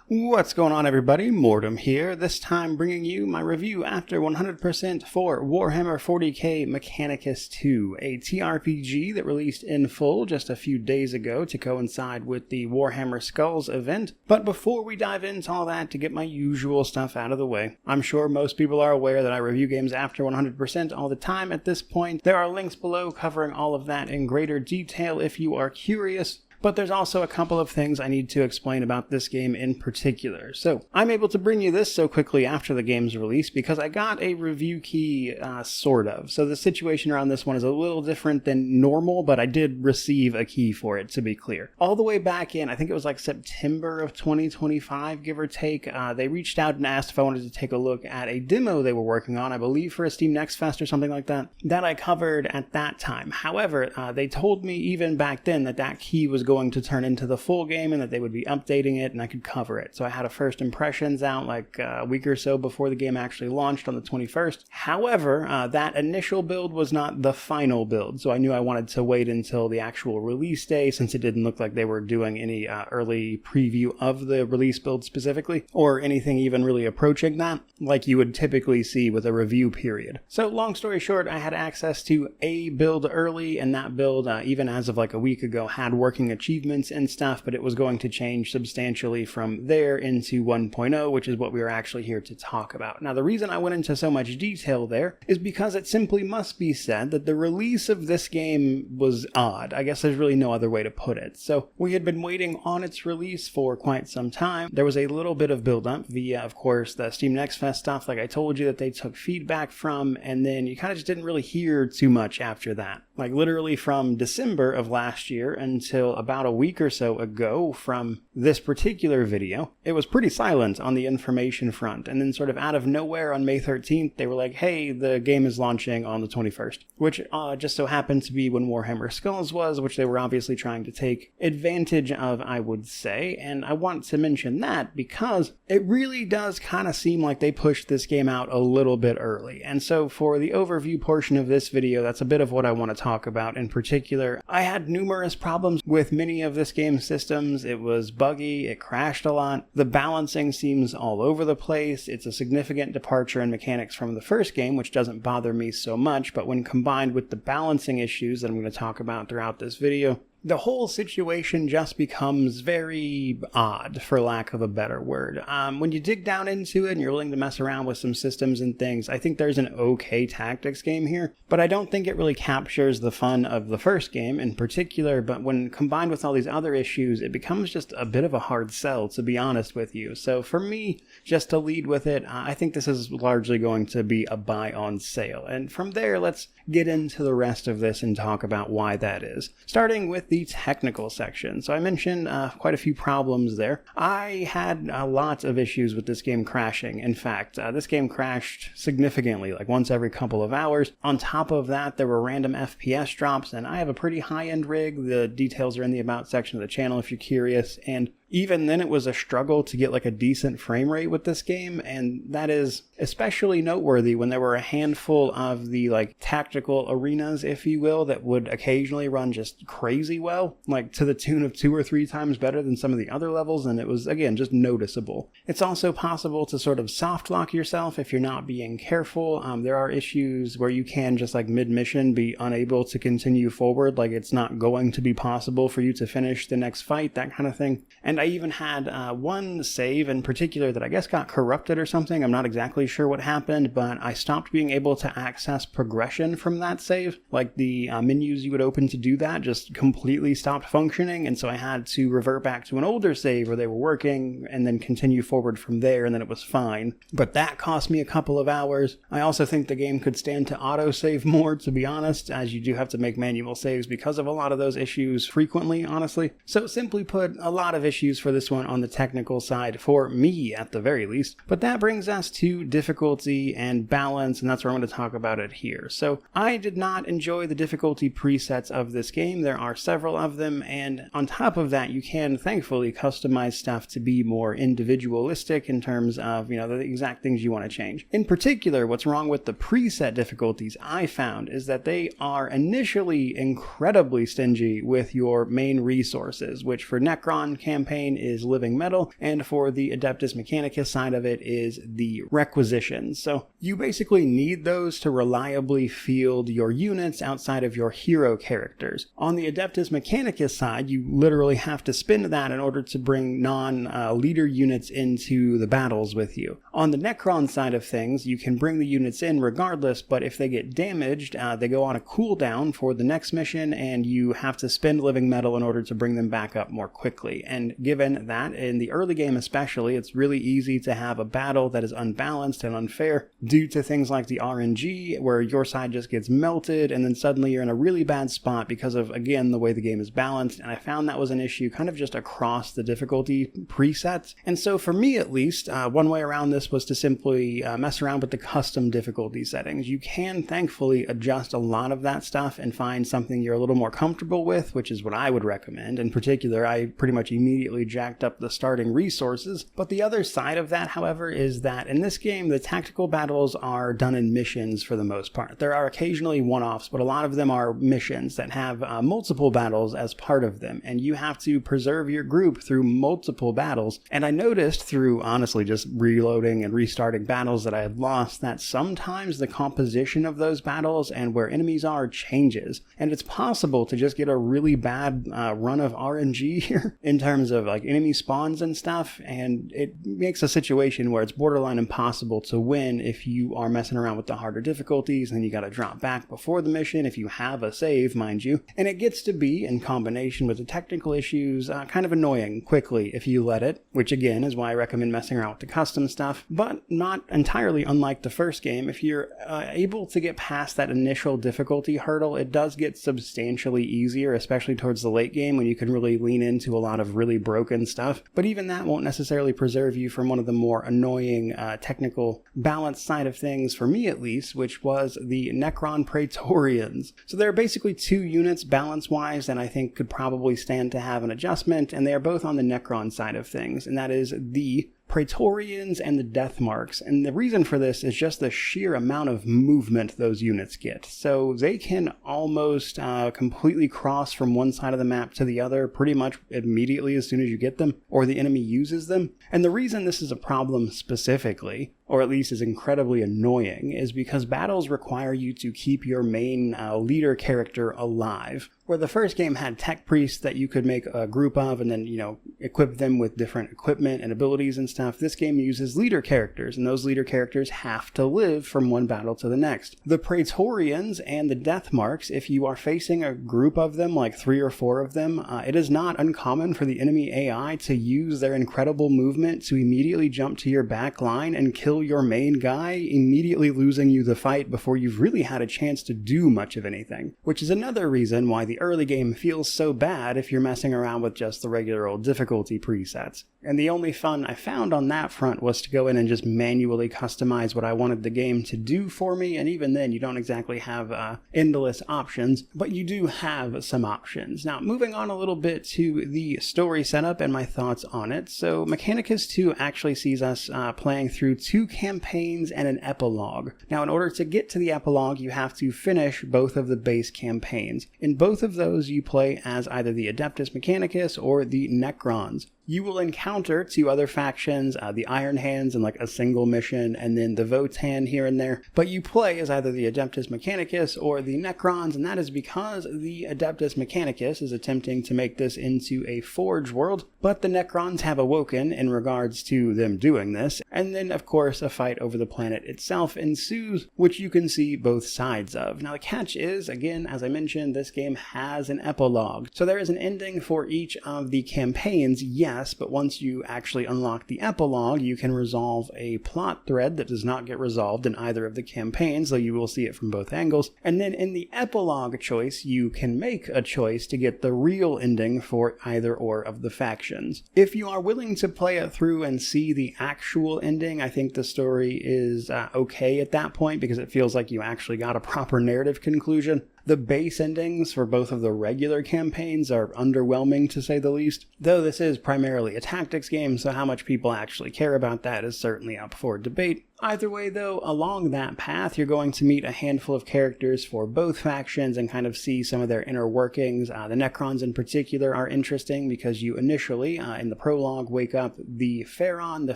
What's going on, everybody? Mortem here, this time bringing you my review after 100% for Warhammer 40k Mechanicus 2, a TRPG that released in full just a few days ago to coincide with the Warhammer Skulls event. But before we dive into all that, to get my usual stuff out of the way, I'm sure most people are aware that I review games after 100% all the time at this point. There are links below covering all of that in greater detail if you are curious. But there's also a couple of things I need to explain about this game in particular. So, I'm able to bring you this so quickly after the game's release because I got a review key, sort of. So the situation around this one is a little different than normal, but I did receive a key for it, to be clear. All the way back in, I think it was like September of 2025, give or take, they reached out and asked if I wanted to take a look at a demo they were working on, I believe for a Steam Next Fest or something like that I covered at that time. However, they told me even back then that that key was going to turn into the full game and that they would be updating it and I could cover it. So I had a first impressions out like a week or so before the game actually launched on the 21st. However, that initial build was not the final build, so I knew I wanted to wait until the actual release day since it didn't look like they were doing any early preview of the release build specifically, or anything even really approaching that, like you would typically see with a review period. So long story short, I had access to a build early, and that build, even as of like a week ago, had working achievements and stuff, but it was going to change substantially from there into 1.0, which is what we are actually here to talk about. Now, the reason I went into so much detail there is because it simply must be said that the release of this game was odd. I guess there's really no other way to put it. So we had been waiting on its release for quite some time. There was a little bit of build-up via, of course, the Steam Next Fest stuff, like I told you, that they took feedback from, and then you kind of just didn't really hear too much after that. Like literally from December of last year until about a week or so ago from this particular video, it was pretty silent on the information front. And then sort of out of nowhere on May 13th, they were like, hey, the game is launching on the 21st, which just so happened to be when Warhammer Skulls was, which they were obviously trying to take advantage of, I would say. And I want to mention that because it really does kind of seem like they pushed this game out a little bit early. And so for the overview portion of this video, that's a bit of what I want to talk about in particular. I had numerous problems with many of this game's systems. It was buggy, it crashed a lot, the balancing seems all over the place, it's a significant departure in mechanics from the first game, which doesn't bother me so much, but when combined with the balancing issues that I'm going to talk about throughout this video, the whole situation just becomes very odd, for lack of a better word. When you dig down into it and you're willing to mess around with some systems and things, I think there's an okay tactics game here, but I don't think it really captures the fun of the first game in particular, but when combined with all these other issues, it becomes just a bit of a hard sell, to be honest with you. So for me, just to lead with it, I think this is largely going to be a buy on sale. And from there, let's get into the rest of this and talk about why that is. Starting with the technical section. So I mentioned quite a few problems there. I had a lot of issues with this game crashing. In fact, this game crashed significantly, like once every couple of hours. On top of that, there were random FPS drops, and I have a pretty high-end rig. The details are in the About section of the channel if you're curious, and even then it was a struggle to get like a decent frame rate with this game, and that is especially noteworthy when there were a handful of the like tactical arenas, if you will, that would occasionally run just crazy well, like to the tune of 2 or 3 times better than some of the other levels, and it was, again, just noticeable. It's also possible to sort of soft lock yourself if you're not being careful. There are issues where you can just like mid-mission be unable to continue forward, like it's not going to be possible for you to finish the next fight, that kind of thing. And I even had one save in particular that I guess got corrupted or something. I'm not exactly sure what happened, but I stopped being able to access progression from that save. Like the menus you would open to do that just completely stopped functioning, and so I had to revert back to an older save where they were working and then continue forward from there, and then it was fine. But that cost me a couple of hours. I also think the game could stand to autosave more, to be honest, as you do have to make manual saves because of a lot of those issues frequently, honestly. So simply put, a lot of issues for this one on the technical side, for me at the very least. But that brings us to difficulty and balance, and that's where I'm going to talk about it here. So I did not enjoy the difficulty presets of this game. There are several of them, and on top of that, you can thankfully customize stuff to be more individualistic in terms of, the exact things you want to change. In particular, what's wrong with the preset difficulties I found is that they are initially incredibly stingy with your main resources, which for Necron campaign campaign is living metal, and for the Adeptus Mechanicus side of it is the requisitions. So you basically need those to reliably field your units outside of your hero characters. On the Adeptus Mechanicus side, you literally have to spend that in order to bring non-leader units into the battles with you. On the Necron side of things, you can bring the units in regardless, but if they get damaged, they go on a cooldown for the next mission, and you have to spend living metal in order to bring them back up more quickly. And given that, in the early game especially, it's really easy to have a battle that is unbalanced and unfair due to things like the RNG, where your side just gets melted, and then suddenly you're in a really bad spot because of, again, the way the game is balanced. And I found that was an issue kind of just across the difficulty presets. And so for me at least, one way around this was to simply mess around with the custom difficulty settings. You can thankfully adjust a lot of that stuff and find something you're a little more comfortable with, which is what I would recommend. In particular, I pretty much immediately jacked up the starting resources. But the other side of that, however, is that in this game, the tactical battles are done in missions for the most part. There are occasionally one-offs, but a lot of them are missions that have multiple battles as part of them, and you have to preserve your group through multiple battles. And I noticed through, honestly, just reloading and restarting battles that I had lost, that sometimes the composition of those battles and where enemies are changes. And it's possible to just get a really bad run of RNG here in terms of like enemy spawns and stuff, and it makes a situation where it's borderline impossible to win if you are messing around with the harder difficulties, and you gotta drop back before the mission if you have a save, mind you. And it gets to be, in combination with the technical issues, kind of annoying quickly if you let it, which again is why I recommend messing around with the custom stuff, but not entirely unlike the first game. If you're able to get past that initial difficulty hurdle, it does get substantially easier, especially towards the late game when you can really lean into a lot of really broken stuff. But even that won't necessarily preserve you from one of the more annoying technical balance side of things, for me at least, which was the Necron Praetorians. So there are basically two units balance-wise that I think could probably stand to have an adjustment, and they are both on the Necron side of things, and that is the Praetorians and the Death Marks. And the reason for this is just the sheer amount of movement those units get. So they can almost completely cross from one side of the map to the other pretty much immediately as soon as you get them, or the enemy uses them. And the reason this is a problem specifically, or at least is incredibly annoying, is because battles require you to keep your main leader character alive. Where the first game had tech priests that you could make a group of and then, equip them with different equipment and abilities and stuff, this game uses leader characters, and those leader characters have to live from one battle to the next. The Praetorians and the Death Marks, if you are facing a group of them, like 3 or 4 of them, it is not uncommon for the enemy AI to use their incredible movement to immediately jump to your back line and kill your main guy, immediately losing you the fight before you've really had a chance to do much of anything. Which is another reason why the early game feels so bad if you're messing around with just the regular old difficulty presets. And the only fun I found on that front was to go in and just manually customize what I wanted the game to do for me, and even then you don't exactly have endless options, but you do have some options. Now, moving on a little bit to the story setup and my thoughts on it. So Mechanicus 2 actually sees us playing through 2 campaigns and an epilogue. Now, in order to get to the epilogue, you have to finish both of the base campaigns. In both of those, you play as either the Adeptus Mechanicus or the Necrons. You will encounter 2 other factions, the Iron Hands in like a single mission, and then the Votan here and there. But you play as either the Adeptus Mechanicus or the Necrons, and that is because the Adeptus Mechanicus is attempting to make this into a Forge world, but the Necrons have awoken in regards to them doing this. And then, of course, a fight over the planet itself ensues, which you can see both sides of. Now, the catch is, again, as I mentioned, this game has an epilogue. So there is an ending for each of the campaigns, yes, but once you actually unlock the epilogue, you can resolve a plot thread that does not get resolved in either of the campaigns, though you will see it from both angles. And then in the epilogue choice, you can make a choice to get the real ending for either or of the factions. If you are willing to play it through and see the actual ending, I think the story is okay at that point, because it feels like you actually got a proper narrative conclusion. The base endings for both of the regular campaigns are underwhelming, to say the least, though this is primarily a tactics game, so how much people actually care about that is certainly up for debate. Either way though, along that path, you're going to meet a handful of characters for both factions and kind of see some of their inner workings. The Necrons in particular are interesting because you initially, in the prologue, wake up the Pharaon. The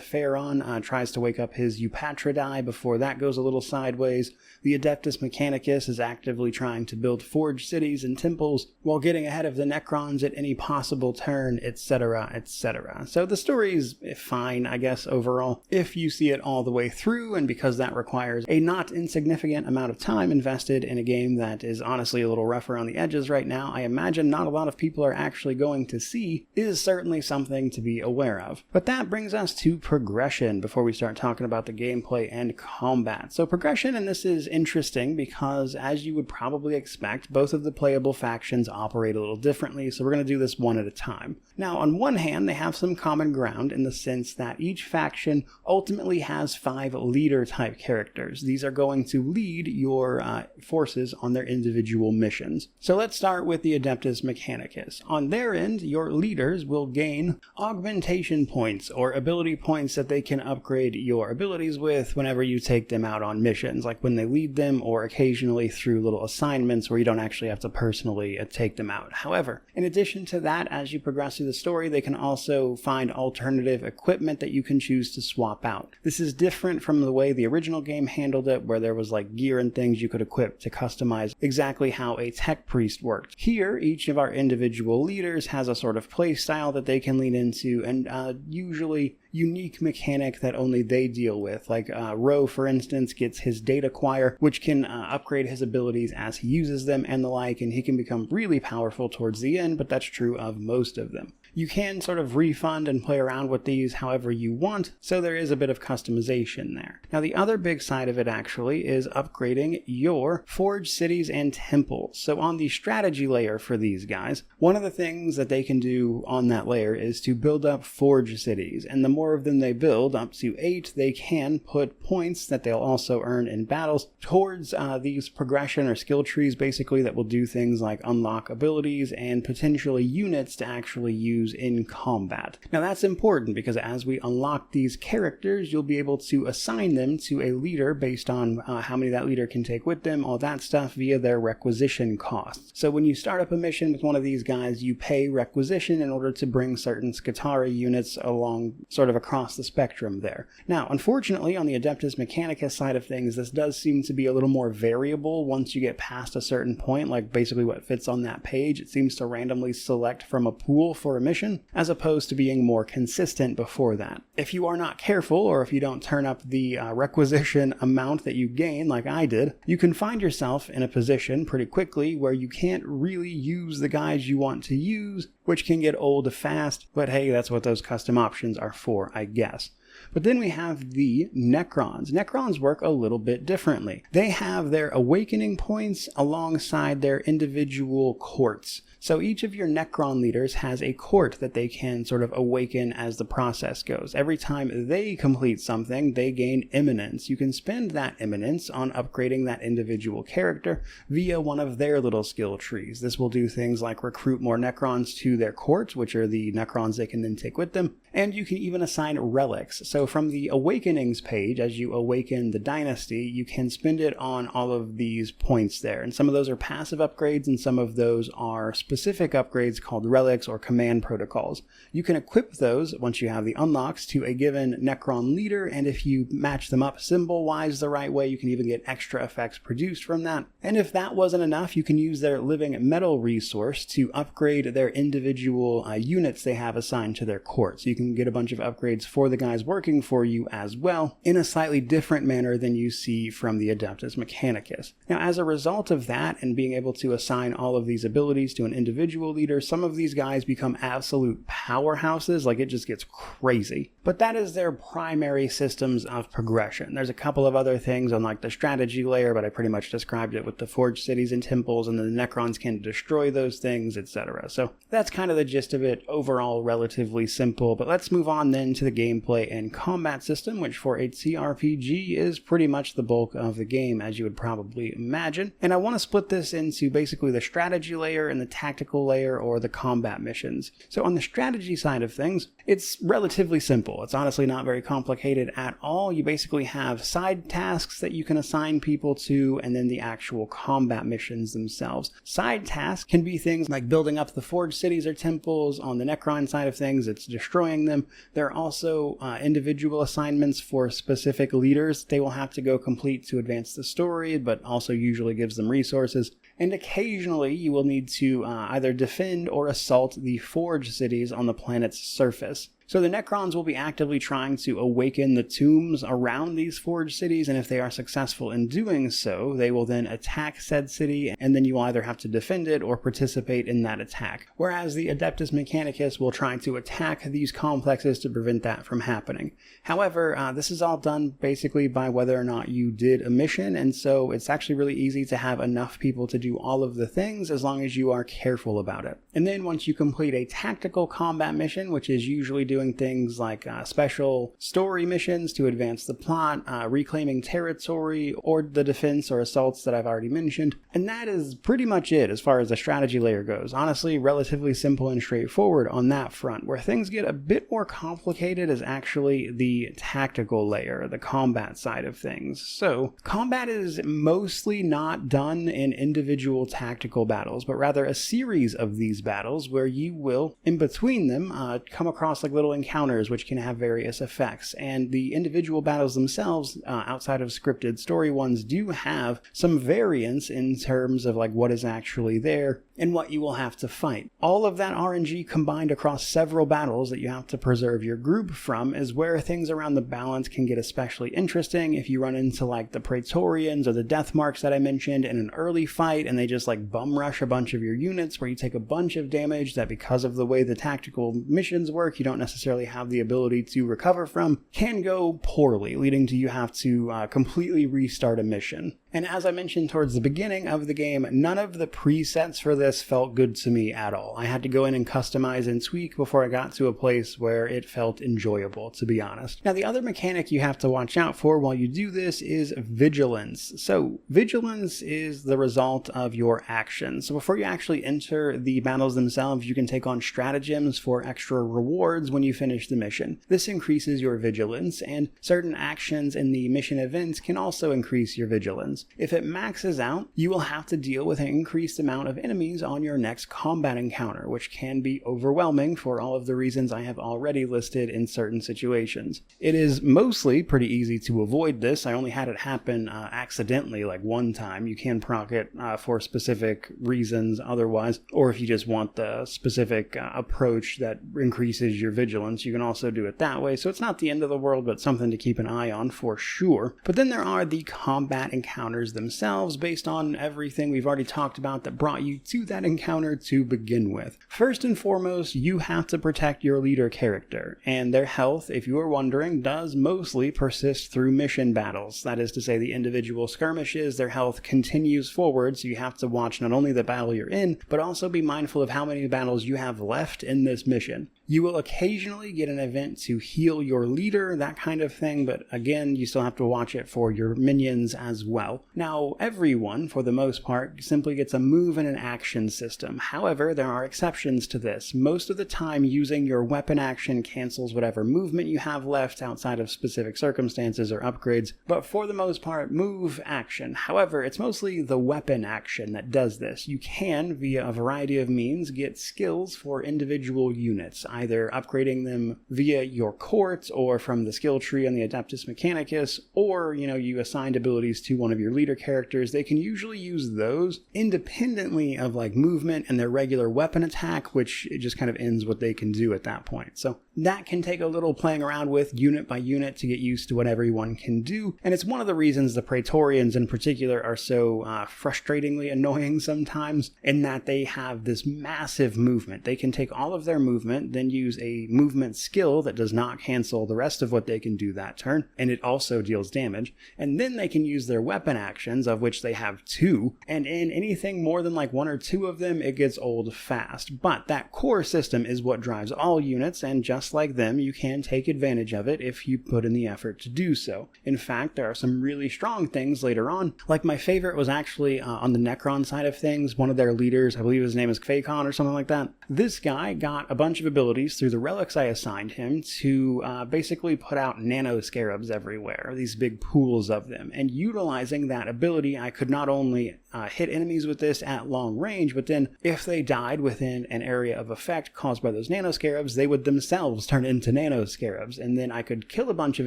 Pharaon tries to wake up his Eupatridae before that goes a little sideways. The Adeptus Mechanicus is actively trying to build forged cities and temples while getting ahead of the Necrons at any possible turn, etc., etc. So the story's fine, I guess, overall, if you see it all the way through, and because that requires a not insignificant amount of time invested in a game that is honestly a little rougher on the edges right now, I imagine not a lot of people are actually going to see, is certainly something to be aware of. But that brings us to progression before we start talking about the gameplay and combat. So progression, and this is interesting because, as you would probably expect, both of the playable factions operate a little differently, so we're going to do this one at a time. Now, on one hand, they have some common ground in the sense that each faction ultimately has 5 leader-type characters. These are going to lead your forces on their individual missions. So let's start with the Adeptus Mechanicus. On their end, your leaders will gain augmentation points, or ability points that they can upgrade your abilities with whenever you take them out on missions, like when they lead them, or occasionally through little assignments where you don't actually have to personally take them out. However, in addition to that, as you progress through the story, they can also find alternative equipment that you can choose to swap out. This is different from the way the original game handled it, where there was like gear and things you could equip to customize exactly how a tech priest worked. Here, each of our individual leaders has a sort of play style that they can lean into, and usually unique mechanic that only they deal with. Like Ro, for instance, gets his data choir, which can upgrade his abilities as he uses them and the like, and he can become really powerful towards the end, but that's true of most of them. You can sort of refund and play around with these however you want, so there is a bit of customization there. Now, the other big side of it actually is upgrading your forged cities and temples. So on the strategy layer for these guys, one of the things that they can do on that layer is to build up forged cities, and the more of them they build, up to 8, they can put points that they'll also earn in battles towards these progression or skill trees, basically, that will do things like unlock abilities and potentially units to actually use in combat. Now that's important because as we unlock these characters, you'll be able to assign them to a leader based on how many that leader can take with them, all that stuff, via their requisition costs. So when you start up a mission with one of these guys, you pay requisition in order to bring certain Scutari units along sort of across the spectrum there. Now, unfortunately, on the Adeptus Mechanicus side of things, this does seem to be a little more variable once you get past a certain point, like basically what fits on that page. It seems to randomly select from a pool for a mission, as opposed to being more consistent before that. If you are not careful, or if you don't turn up the requisition amount that you gain like I did, you can find yourself in a position pretty quickly where you can't really use the guys you want to use, which can get old fast, but hey, that's what those custom options are for, I guess. But then we have the Necrons. Necrons work a little bit differently. They have their awakening points alongside their individual courts. So each of your Necron leaders has a court that they can sort of awaken as the process goes. Every time they complete something, they gain eminence. You can spend that eminence on upgrading that individual character via one of their little skill trees. This will do things like recruit more Necrons to their court, which are the Necrons they can then take with them. And you can even assign relics. So from the Awakenings page, as you awaken the dynasty, you can spend it on all of these points there. And some of those are passive upgrades, and some of those are specific upgrades called relics or command protocols. You can equip those once you have the unlocks to a given Necron leader, and if you match them up symbol-wise the right way, you can even get extra effects produced from that. And if that wasn't enough, you can use their living metal resource to upgrade their individual units they have assigned to their court. So you can get a bunch of upgrades for the guys working for you as well, in a slightly different manner than you see from the Adeptus Mechanicus. Now, as a result of that, and being able to assign all of these abilities to an individual leader, some of these guys become absolute powerhouses, like it just gets crazy. But that is their primary systems of progression. There's a couple of other things on like the strategy layer, but I pretty much described it with the forged cities and temples, and then the Necrons can destroy those things, etc. So that's kind of the gist of it. Overall, relatively simple, but let's move on then to the gameplay and hand-to-hand combat system, which for a TRPG is pretty much the bulk of the game, as you would probably imagine. And I want to split this into basically the strategy layer and the tactical layer, or the combat missions. So on the strategy side of things, it's relatively simple. It's honestly not very complicated at all. You basically have side tasks that you can assign people to, and then the actual combat missions themselves. Side tasks can be things like building up the forged cities or temples. On the Necron side of things, it's destroying them. There are also individual assignments for specific leaders they will have to go complete to advance the story, but also usually gives them resources. And occasionally you will need to either defend or assault the forged cities on the planet's surface. So the Necrons will be actively trying to awaken the tombs around these forged cities, and if they are successful in doing so, they will then attack said city, and then you will either have to defend it or participate in that attack. Whereas the Adeptus Mechanicus will try to attack these complexes to prevent that from happening. However, this is all done basically by whether or not you did a mission, and so it's actually really easy to have enough people to do all of the things as long as you are careful about it. And then once you complete a tactical combat mission, which is usually doing things like special story missions to advance the plot, reclaiming territory, or the defense or assaults that I've already mentioned. And that is pretty much it as far as the strategy layer goes. Honestly, relatively simple and straightforward on that front. Where things get a bit more complicated is actually the tactical layer, the combat side of things. So, combat is mostly not done in individual tactical battles, but rather a series of these battles where you will, in between them, come across like little encounters which can have various effects. And the individual battles themselves, outside of scripted story ones, do have some variance in terms of like what is actually there and what you will have to fight. All of that RNG combined across several battles that you have to preserve your group from is where things around the balance can get especially interesting. If you run into like the Praetorians or the Death Marks that I mentioned in an early fight, and they just like bum rush a bunch of your units where you take a bunch of damage that, because of the way the tactical missions work, you don't necessarily have the ability to recover from, can go poorly, leading to you have to completely restart a mission. And as I mentioned towards the beginning of the game, none of the presets for this felt good to me at all. I had to go in and customize and tweak before I got to a place where it felt enjoyable, to be honest. Now, the other mechanic you have to watch out for while you do this is vigilance. So, vigilance is the result of your actions. So before you actually enter the battles themselves, you can take on stratagems for extra rewards when you finish the mission. This increases your vigilance, and certain actions in the mission events can also increase your vigilance. If it maxes out, you will have to deal with an increased amount of enemies on your next combat encounter, which can be overwhelming for all of the reasons I have already listed in certain situations. It is mostly pretty easy to avoid this. I only had it happen accidentally like one time. You can proc it for specific reasons otherwise, or if you just want the specific approach that increases your vigilance, you can also do it that way. So it's not the end of the world, but something to keep an eye on for sure. But then there are the combat encounters themselves, based on everything we've already talked about that brought you to that encounter to begin with. First and foremost, you have to protect your leader character, and their health, if you are wondering, does mostly persist through mission battles. That is to say, the individual skirmishes, their health continues forward, so you have to watch not only the battle you're in, but also be mindful of how many battles you have left in this mission. You will occasionally get an event to heal your leader, that kind of thing, but again, you still have to watch it for your minions as well. Now, everyone, for the most part, simply gets a move and an action system. However, there are exceptions to this. Most of the time, using your weapon action cancels whatever movement you have left outside of specific circumstances or upgrades, but for the most part, move, action. However, it's mostly the weapon action that does this. You can, via a variety of means, get skills for individual units, either upgrading them via your court or from the skill tree on the Adeptus Mechanicus, or, you assigned abilities to one of your leader characters. They can usually use those independently of like movement and their regular weapon attack, which it just kind of ends what they can do at that point. So that can take a little playing around with unit by unit to get used to what everyone can do, and it's one of the reasons the Praetorians in particular are so frustratingly annoying sometimes, in that they have this massive movement. They can take all of their movement, then use a movement skill that does not cancel the rest of what they can do that turn, and it also deals damage, and then they can use their weapon actions, of which they have 2, and in anything more than like 1 or 2 of them, it gets old fast. But that core system is what drives all units, and just just like them, you can take advantage of it if you put in the effort to do so. In fact, there are some really strong things later on. Like my favorite was actually on the Necron side of things. One of their leaders, I believe his name is Kvakon or something like that. This guy got a bunch of abilities through the relics I assigned him to basically put out nano scarabs everywhere, these big pools of them. And utilizing that ability, I could not only hit enemies with this at long range, but then if they died within an area of effect caused by those nanoscarabs, they would themselves turn into nanoscarabs, and then I could kill a bunch of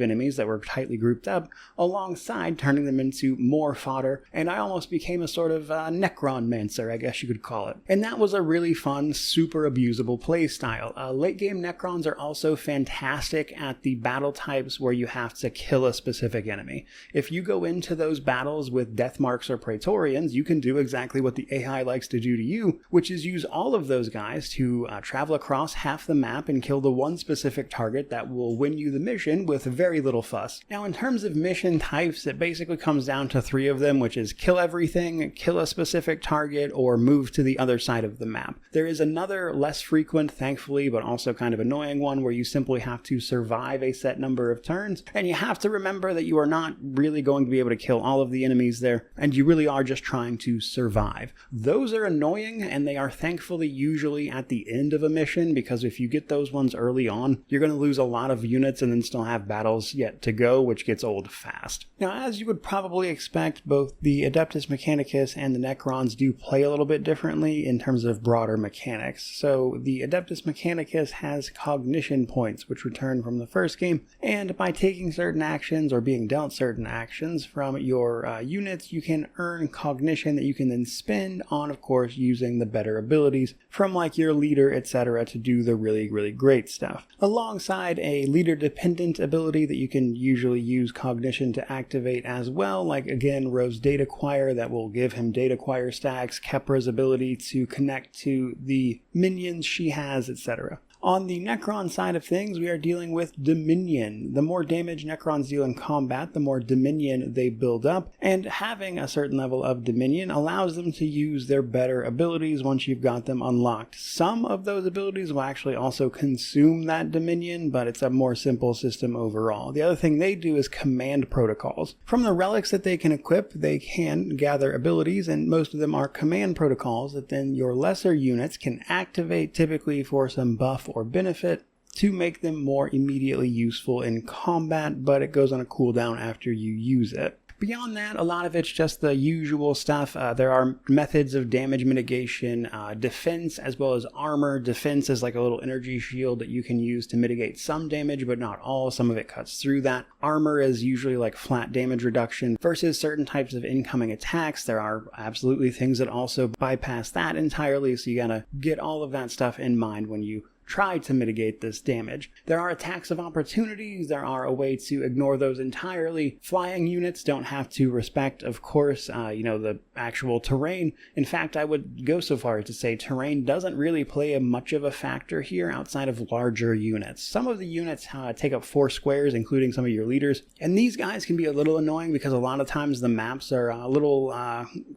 enemies that were tightly grouped up alongside turning them into more fodder, and I almost became a sort of Necronmancer, I guess you could call it. And that was a really fun, super abusable playstyle. Late game Necrons are also fantastic at the battle types where you have to kill a specific enemy. If you go into those battles with Death Marks or Praetorians, you can do exactly what the AI likes to do to you, which is use all of those guys to travel across half the map and kill the one specific target that will win you the mission with very little fuss. Now, in terms of mission types, it basically comes down to 3 of them, which is kill everything, kill a specific target, or move to the other side of the map. There is another less frequent, thankfully, but also kind of annoying one where you simply have to survive a set number of turns, and you have to remember that you are not really going to be able to kill all of the enemies there, and you really are just trying to survive. Those are annoying, and they are thankfully usually at the end of a mission, because if you get those ones early on, you're going to lose a lot of units and then still have battles yet to go, which gets old fast. Now, as you would probably expect, both the Adeptus Mechanicus and the Necrons do play a little bit differently in terms of broader mechanics. So the Adeptus Mechanicus has cognition points, which return from the first game, and by taking certain actions or being dealt certain actions from your units, you can earn cognition that you can then spend on, of course, using the better abilities from like your leader, etc., to do the really, really great stuff. Alongside a leader-dependent ability that you can usually use cognition to activate as well, like again, Ro's Data Choir that will give him Data Choir stacks, Kepra's ability to connect to the minions she has, etc. On the Necron side of things, we are dealing with Dominion. The more damage Necrons deal in combat, the more Dominion they build up, and having a certain level of Dominion allows them to use their better abilities once you've got them unlocked. Some of those abilities will actually also consume that Dominion, but it's a more simple system overall. The other thing they do is command protocols. From the relics that they can equip, they can gather abilities, and most of them are command protocols that then your lesser units can activate, typically for some buff or benefit, to make them more immediately useful in combat, but it goes on a cooldown after you use it. Beyond that, a lot of it's just the usual stuff. There are methods of damage mitigation, defense as well as armor. Defense is like a little energy shield that you can use to mitigate some damage, but not all. Some of it cuts through that. Armor is usually like flat damage reduction versus certain types of incoming attacks. There are absolutely things that also bypass that entirely, so you gotta get all of that stuff in mind when you try to mitigate this damage. There are attacks of opportunities. There are a way to ignore those entirely. Flying units don't have to respect, of course, the actual terrain. In fact, I would go so far as to say terrain doesn't really play much of a factor here outside of larger units. Some of the units take up 4 squares, including some of your leaders, and these guys can be a little annoying because a lot of times the maps are a little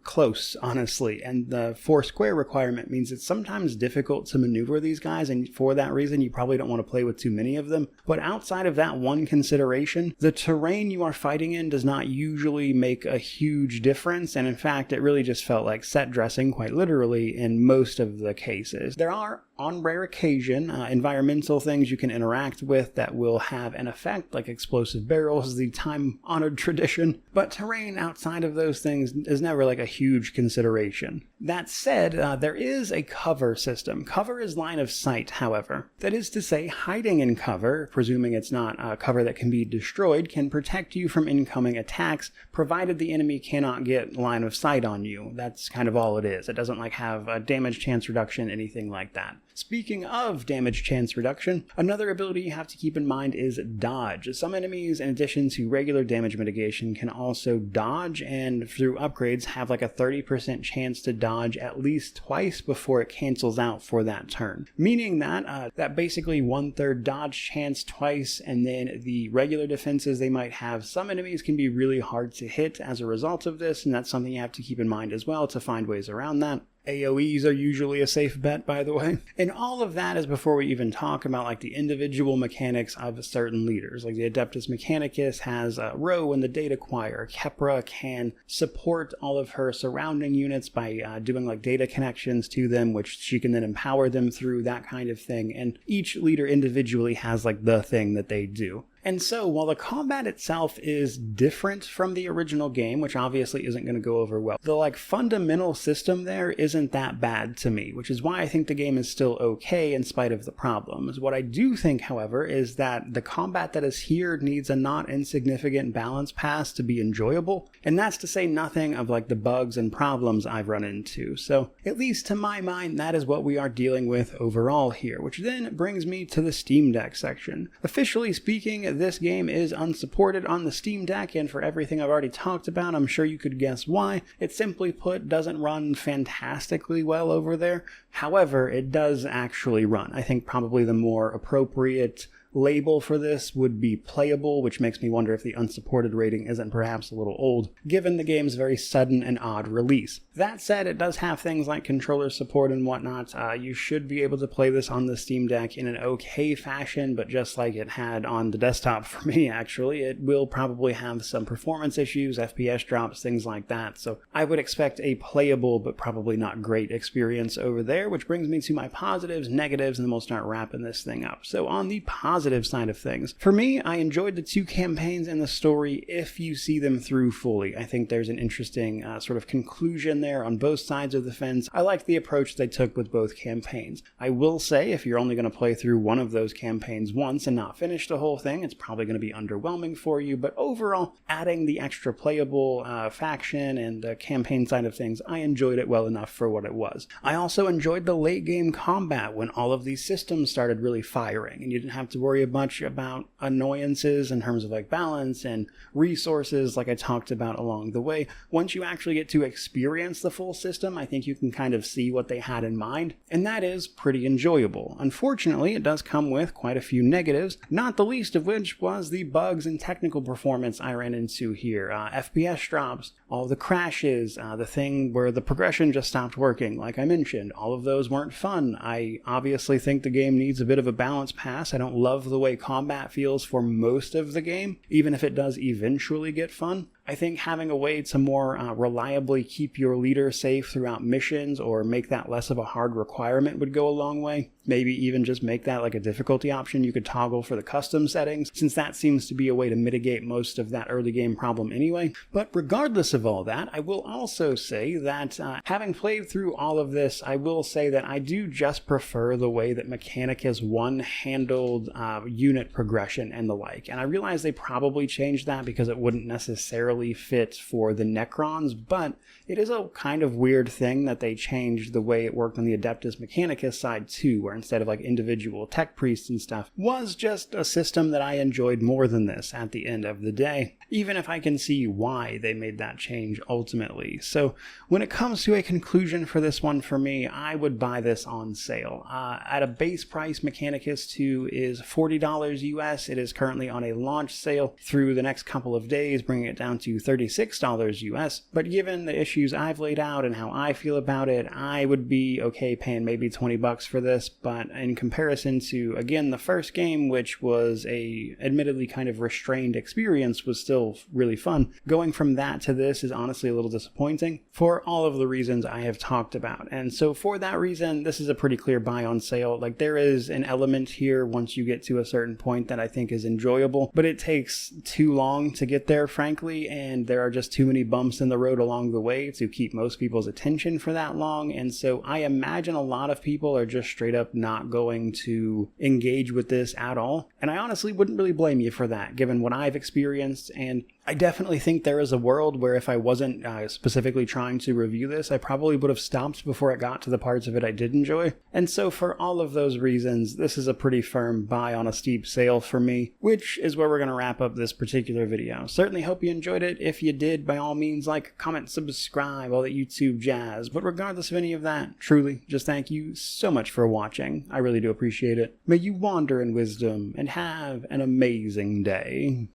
close, honestly, and the 4 square requirement means it's sometimes difficult to maneuver these guys, and for that reason, you probably don't want to play with too many of them. But outside of that one consideration, the terrain you are fighting in does not usually make a huge difference, and in fact, it really just felt like set dressing, quite literally, in most of the cases. There are, on rare occasion, environmental things you can interact with that will have an effect, like explosive barrels, the time-honored tradition, but terrain outside of those things is never like a huge consideration. That said, there is a cover system. Cover is line of sight, however. That is to say, hiding in cover, presuming it's not a cover that can be destroyed, can protect you from incoming attacks, provided the enemy cannot get line of sight on you. That's kind of all it is. It doesn't have a damage chance reduction, anything like that. Speaking of damage chance reduction, another ability you have to keep in mind is dodge. Some enemies, in addition to regular damage mitigation, can also dodge, and through upgrades have like a 30% chance to dodge at least twice before it cancels out for that turn. Meaning that basically 1/3 dodge chance twice, and then the regular defenses they might have. Some enemies can be really hard to hit as a result of this, and that's something you have to keep in mind as well to find ways around that. AoEs are usually a safe bet, by the way. And all of that is before we even talk about like the individual mechanics of certain leaders. Like the Adeptus Mechanicus has a row in the data choir. Kepra can support all of her surrounding units by doing like data connections to them, which she can then empower them through, that kind of thing. And each leader individually has like the thing that they do. And so, while the combat itself is different from the original game, which obviously isn't going to go over well, the like fundamental system there isn't that bad to me, which is why I think the game is still okay in spite of the problems. What I do think, however, is that the combat that is here needs a not insignificant balance pass to be enjoyable, and that's to say nothing of like the bugs and problems I've run into. So, at least to my mind, that is what we are dealing with overall here, which then brings me to the Steam Deck section. Officially speaking, this game is unsupported on the Steam Deck, and for everything I've already talked about, I'm sure you could guess why. It simply put doesn't run fantastically well over there. However, it does actually run. I think probably the more appropriate label for this would be playable, which makes me wonder if the unsupported rating isn't perhaps a little old, given the game's very sudden and odd release. That said, it does have things like controller support and whatnot. You should be able to play this on the Steam Deck in an okay fashion, but just like it had on the desktop for me, actually, it will probably have some performance issues, FPS drops, things like that. So I would expect a playable but probably not great experience over there, which brings me to my positives, negatives, and then we'll start wrapping this thing up. So on the positive side of things, for me, I enjoyed the two campaigns and the story if you see them through fully. I think there's an interesting sort of conclusion there on both sides of the fence. I like the approach they took with both campaigns. I will say, if you're only going to play through one of those campaigns once and not finish the whole thing, it's probably going to be underwhelming for you, but overall, adding the extra playable faction and the campaign side of things, I enjoyed it well enough for what it was. I also enjoyed the late game combat when all of these systems started really firing, and you didn't have to worry much about annoyances in terms of like balance and resources like I talked about along the way. Once you actually get to experience the full system, I think you can kind of see what they had in mind, and that is pretty enjoyable. Unfortunately, it does come with quite a few negatives, not the least of which was the bugs and technical performance I ran into here. FPS drops, all the crashes, the thing where the progression just stopped working, like I mentioned. All of those weren't fun. I obviously think the game needs a bit of a balance pass. I don't love the way combat feels for most of the game, even if it does eventually get fun. I think having a way to more reliably keep your leader safe throughout missions or make that less of a hard requirement would go a long way. Maybe even just make that like a difficulty option you could toggle for the custom settings, since that seems to be a way to mitigate most of that early game problem anyway. But regardless of all that, I will also say that having played through all of this, I will say that I do just prefer the way that Mechanicus 1 handled unit progression and the like. And I realize they probably changed that because it wouldn't necessarily fit for the Necrons, but it is a kind of weird thing that they changed the way it worked on the Adeptus Mechanicus side too, where instead of like individual tech priests and stuff, was just a system that I enjoyed more than this at the end of the day, even if I can see why they made that change ultimately. So when it comes to a conclusion for this one for me, I would buy this on sale. At a base price, Mechanicus 2 is $40 US. It is currently on a launch sale through the next couple of days, bringing it down to $36 US, but given the issues I've laid out and how I feel about it, I would be okay paying maybe $20 for this, but in comparison to, again, the first game, which was a admittedly kind of restrained experience, was still really fun, going from that to this is honestly a little disappointing for all of the reasons I have talked about. And so for that reason, this is a pretty clear buy on sale. Like, there is an element here once you get to a certain point that I think is enjoyable, but it takes too long to get there, frankly, and there are just too many bumps in the road along the way to keep most people's attention for that long. And so I imagine a lot of people are just straight up not going to engage with this at all. And I honestly wouldn't really blame you for that, given what I've experienced. And I definitely think there is a world where if I wasn't specifically trying to review this, I probably would have stopped before it got to the parts of it I did enjoy. And so for all of those reasons, this is a pretty firm buy on a steep sale for me, which is where we're going to wrap up this particular video. Certainly hope you enjoyed it. If you did, by all means, like, comment, subscribe, all that YouTube jazz. But regardless of any of that, truly, just thank you so much for watching. I really do appreciate it. May you wander in wisdom and have an amazing day.